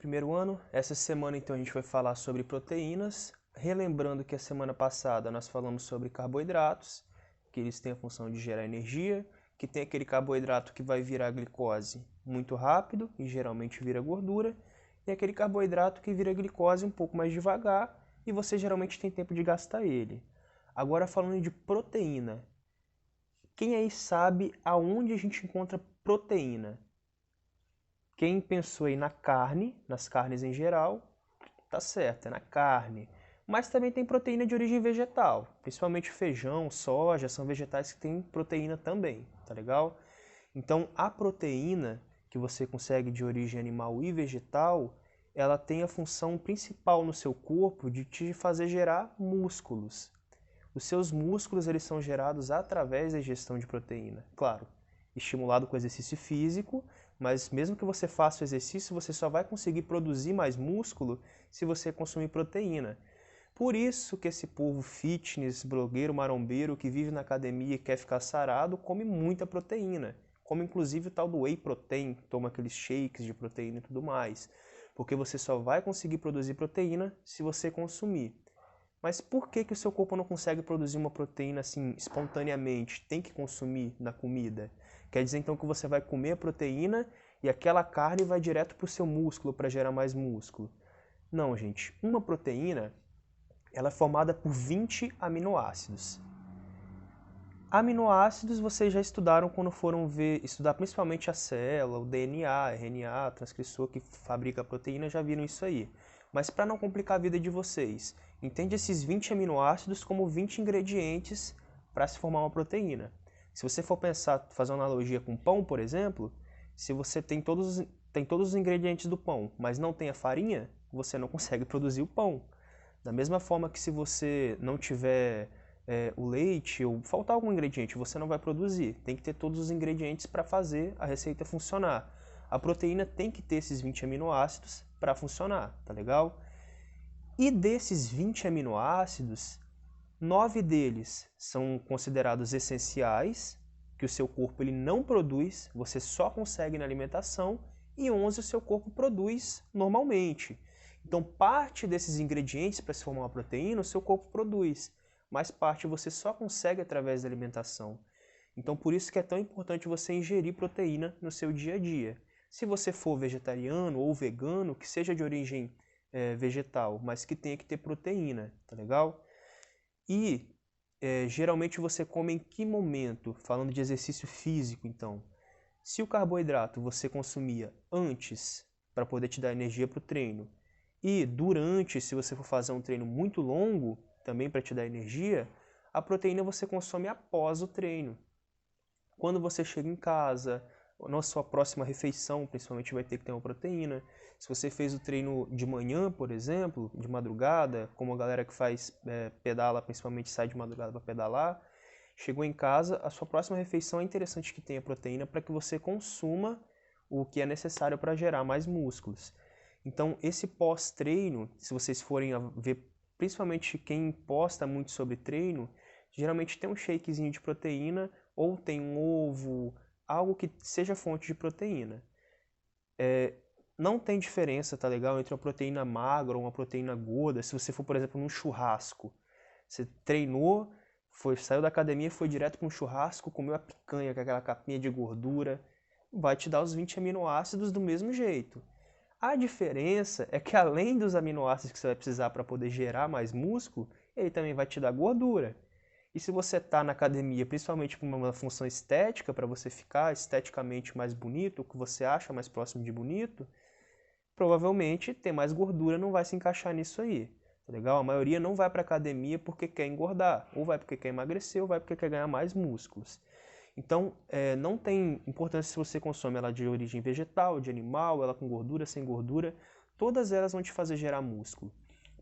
primeiro ano. Essa semana, então, a gente vai falar sobre proteínas. Relembrando que a semana passada nós falamos sobre carboidratos, que eles têm a função de gerar energia, que tem aquele carboidrato que vai virar glicose muito rápido e geralmente vira gordura, e aquele carboidrato que vira glicose um pouco mais devagar e você geralmente tem tempo de gastar ele. Agora falando de proteína. Quem aí sabe aonde a gente encontra proteína? Quem pensou aí na carne, nas carnes em geral, tá certo, é na carne. Mas também tem proteína de origem vegetal, principalmente feijão, soja, são vegetais que têm proteína também, tá legal? Então a proteína que você consegue de origem animal e vegetal, ela tem a função principal no seu corpo de te fazer gerar músculos. Os seus músculos eles são gerados através da ingestão de proteína. Claro, estimulado com exercício físico, mas mesmo que você faça o exercício, você só vai conseguir produzir mais músculo se você consumir proteína. Por isso que esse povo fitness, blogueiro, marombeiro, que vive na academia e quer ficar sarado, come muita proteína. Come inclusive o tal do whey protein, toma aqueles shakes de proteína e tudo mais. Porque você só vai conseguir produzir proteína se você consumir. Mas por que o seu corpo não consegue produzir uma proteína assim espontaneamente? Tem que consumir na comida. Quer dizer então que você vai comer a proteína e aquela carne vai direto para o seu músculo para gerar mais músculo. Não, gente. Uma proteína ela é formada por 20 aminoácidos. Aminoácidos vocês já estudaram quando foram estudar principalmente a célula, o DNA, RNA, transcritor que fabrica a proteína, já viram isso aí. Mas para não complicar a vida de vocês, entende esses 20 aminoácidos como 20 ingredientes para se formar uma proteína. Se você for pensar, fazer uma analogia com pão, por exemplo, se você tem todos os ingredientes do pão, mas não tem a farinha, você não consegue produzir o pão. Da mesma forma que se você não tiver o leite ou faltar algum ingrediente, você não vai produzir. Tem que ter todos os ingredientes para fazer a receita funcionar. A proteína tem que ter esses 20 aminoácidos para funcionar, tá legal? E desses 20 aminoácidos, 9 deles são considerados essenciais, que o seu corpo ele não produz, você só consegue na alimentação, e 11 o seu corpo produz normalmente. Então, parte desses ingredientes para se formar uma proteína, o seu corpo produz, mas parte você só consegue através da alimentação. Então, por isso que é tão importante você ingerir proteína no seu dia a dia. Se você for vegetariano ou vegano, que seja de origem vegetal, mas que tenha que ter proteína, tá legal? E geralmente você come em que momento? Falando de exercício físico, então. Se o carboidrato você consumia antes para poder te dar energia para o treino e durante, se você for fazer um treino muito longo, também para te dar energia, a proteína você consome após o treino. Quando você chega em casa, na sua próxima refeição, principalmente vai ter que ter uma proteína. Se você fez o treino de manhã, por exemplo, de madrugada, como a galera que faz pedala, principalmente sai de madrugada para pedalar, chegou em casa, a sua próxima refeição é interessante que tenha proteína para que você consuma o que é necessário para gerar mais músculos. Então, esse pós-treino, se vocês forem ver, principalmente quem posta muito sobre treino, geralmente tem um shakezinho de proteína ou tem um ovo, algo que seja fonte de proteína. Não tem diferença, tá legal, entre uma proteína magra ou uma proteína gorda. Se você for, por exemplo, num churrasco, você treinou, saiu da academia, foi direto para um churrasco, comeu a picanha com aquela capinha de gordura, vai te dar os 20 aminoácidos do mesmo jeito. A diferença é que além dos aminoácidos que você vai precisar para poder gerar mais músculo, ele também vai te dar gordura. E se você está na academia, principalmente por uma função estética, para você ficar esteticamente mais bonito, o que você acha mais próximo de bonito, provavelmente ter mais gordura não vai se encaixar nisso aí. Tá legal? A maioria não vai para academia porque quer engordar, ou vai porque quer emagrecer, ou vai porque quer ganhar mais músculos. Então, não tem importância se você consome ela de origem vegetal, de animal, ela com gordura, sem gordura, todas elas vão te fazer gerar músculo.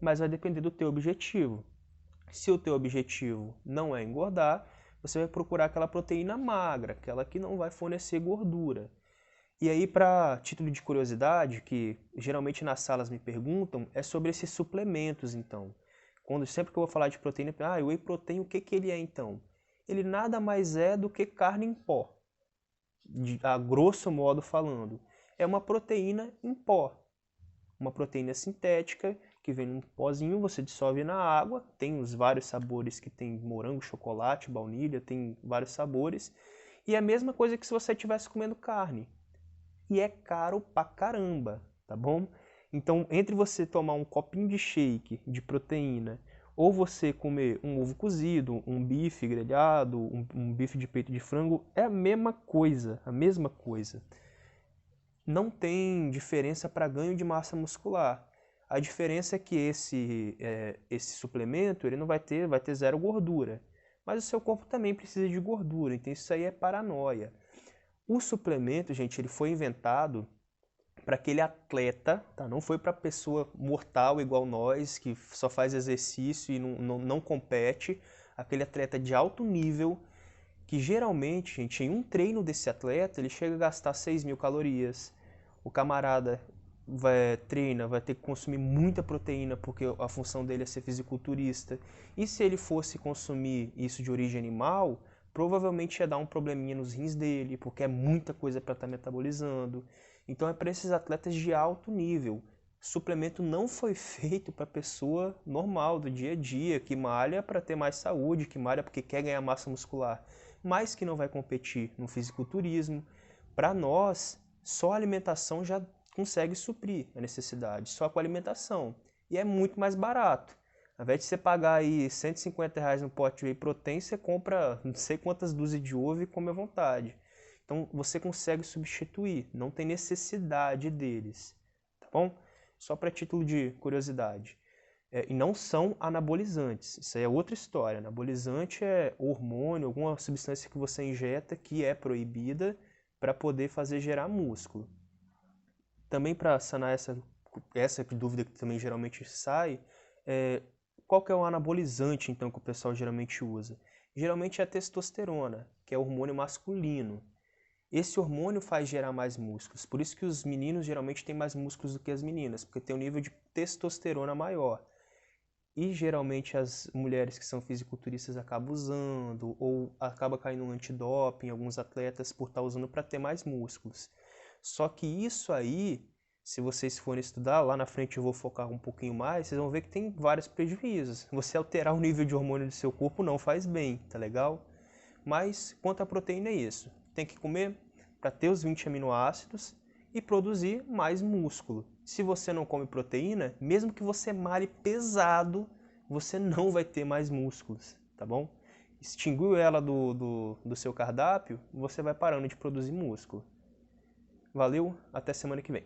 Mas vai depender do teu objetivo. Se o teu objetivo não é engordar, você vai procurar aquela proteína magra, aquela que não vai fornecer gordura. E aí, para título de curiosidade, que geralmente nas salas me perguntam, é sobre esses suplementos, então. Sempre que eu vou falar de proteína, o whey protein, o que ele é então? Ele nada mais é do que carne em pó, a grosso modo falando. É uma proteína em pó. uma proteína sintética que vem num pozinho, você dissolve na água, tem os vários sabores que tem morango, chocolate, baunilha, tem vários sabores. E é a mesma coisa que se você estivesse comendo carne. E é caro pra caramba, tá bom? Então, entre você tomar um copinho de shake de proteína ou você comer um ovo cozido, um bife grelhado, um bife de peito de frango, é a mesma coisa, a mesma coisa. Não tem diferença para ganho de massa muscular. A diferença é que esse suplemento ele não vai ter zero gordura. Mas o seu corpo também precisa de gordura, então isso aí é paranoia. O suplemento, gente, ele foi inventado para aquele atleta, tá? Não foi para pessoa mortal igual nós, que só faz exercício e não compete. Aquele atleta de alto nível, que geralmente, gente, em um treino desse atleta, ele chega a gastar 6.000 calorias. O camarada treina, vai ter que consumir muita proteína, porque a função dele é ser fisiculturista. E se ele fosse consumir isso de origem animal, provavelmente ia dar um probleminha nos rins dele, porque é muita coisa para estar metabolizando. Então é para esses atletas de alto nível. Suplemento não foi feito para pessoa normal, do dia a dia, que malha para ter mais saúde, que malha porque quer ganhar massa muscular, mas que não vai competir no fisiculturismo. Para nós, só a alimentação já consegue suprir a necessidade, só com a alimentação. E é muito mais barato. Ao invés de você pagar aí R$ 150 no pote de whey protein, você compra não sei quantas dúzias de ovo e come à vontade. Então você consegue substituir, não tem necessidade deles, tá bom? Só para título de curiosidade. E não são anabolizantes, isso aí é outra história. Anabolizante é hormônio, alguma substância que você injeta que é proibida para poder fazer gerar músculo. Também para sanar essa dúvida que também geralmente sai, qual que é o anabolizante então que o pessoal geralmente usa? Geralmente é a testosterona, que é o hormônio masculino. Esse hormônio faz gerar mais músculos, por isso que os meninos geralmente têm mais músculos do que as meninas, porque tem um nível de testosterona maior. E geralmente as mulheres que são fisiculturistas acabam usando, ou acaba caindo um antidoping, alguns atletas por estar usando para ter mais músculos. Só que isso aí, se vocês forem estudar, lá na frente eu vou focar um pouquinho mais, vocês vão ver que tem vários prejuízos. Você alterar o nível de hormônio do seu corpo não faz bem, tá legal? Mas quanto à proteína é isso. Tem que comer para ter os 20 aminoácidos e produzir mais músculo. Se você não come proteína, mesmo que você malhe pesado, você não vai ter mais músculos, tá bom? Extinguiu ela do seu cardápio, você vai parando de produzir músculo. Valeu, até semana que vem.